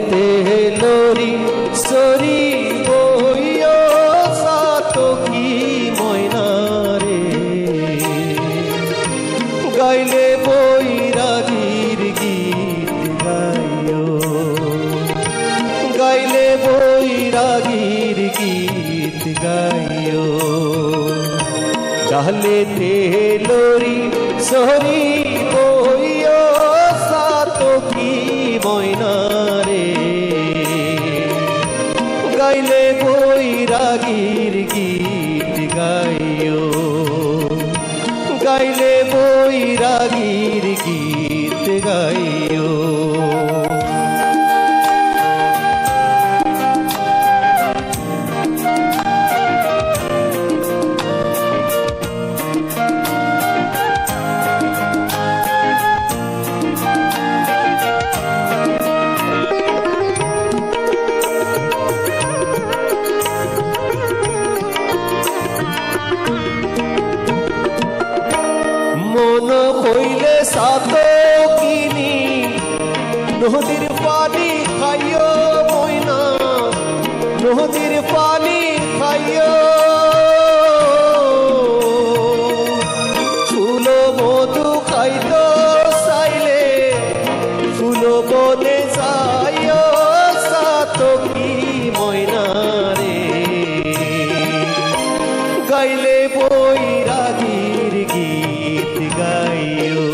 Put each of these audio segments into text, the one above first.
তেলরি sorry বইও সাতকি ময়না রে গাইলে বৈরাগীর গীত গাইও গাইলে বৈরাগীর গীত গাইও গালে তেলরি সরি বইও সাতকি ময়না রে গাইলে বৈরাগীর গীত গাইও গাইলে বৈরাগীর গীত গাইও মন হইলে সাতকিনি নদীর পানি খাইও ময়না নদীর পানি খাইও ফুল মধু খাইতো চাইলে ফুল বনে যাইও সাতকি ময়না রে গাইলে বৈরাগীর গীত গাইও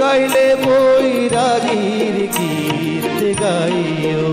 গাইলে বৈরাগীর গীত গাইও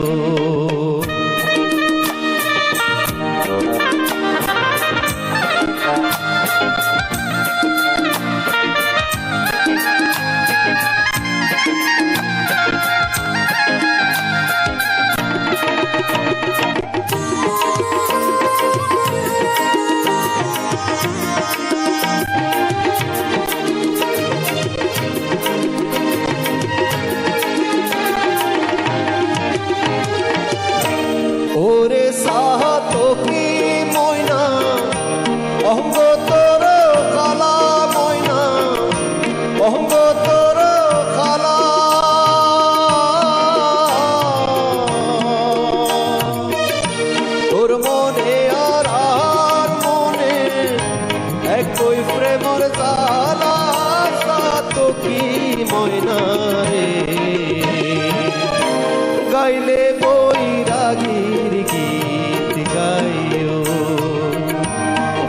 ওরে সাতকি ময়না অঙ্গ তোর কালা ময়না অঙ্গ তোর কালা তোর মনে আর মনে একই প্রেমর জ্বালা সাতকি ময়না রে গাইলে বৈরাগীর গীত গাইও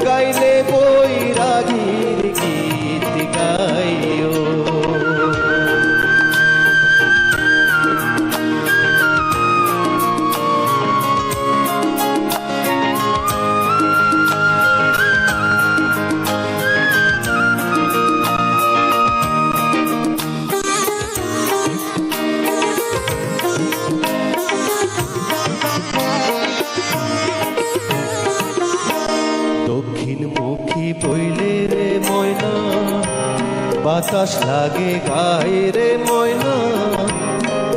গাইলে বৈরাগীর গীত গাইও দক্ষিণমুখী বইলে রে ময়না বাতাস লাগে গায়ে রে ময়না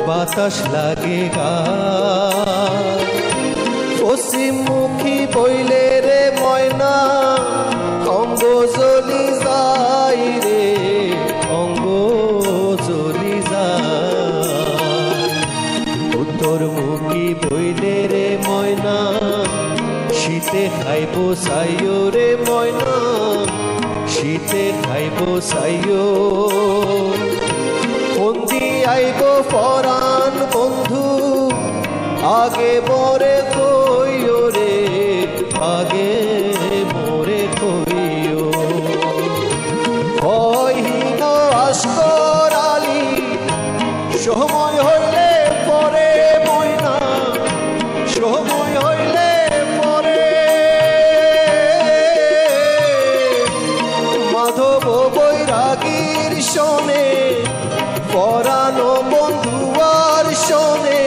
বাতাস লাগে গায়ে পশ্চিমমুখী বইলে রে ময়না অঙ্গ জ্বলি যায় রে অঙ্গ জ্বলি যায় উত্তরমুখী বইলে রে ময়না শীতে খাইব সাইও রে ময়না শীতে খাইব সাইও বন্দি আইব পরাণ বন্ধু আগে মরে কইও রে আগে মরে কইও কহিন আস্কর আলী সময় হইলে পরে ময়না সময় হইলে মাধব বৈরাগীর শোনে পরানো বন্ধুয়ার শোনে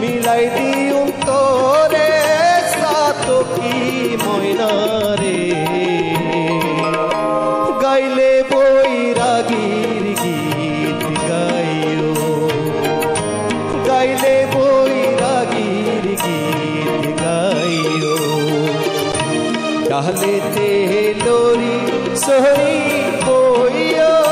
মিলাই দিউম তোরে সাতকি ময়না রে গাইলে বৈরাগীর গীত গাইও গাইলে বৈরাগীর গীত গাইও গালে তেলরি সরি বইও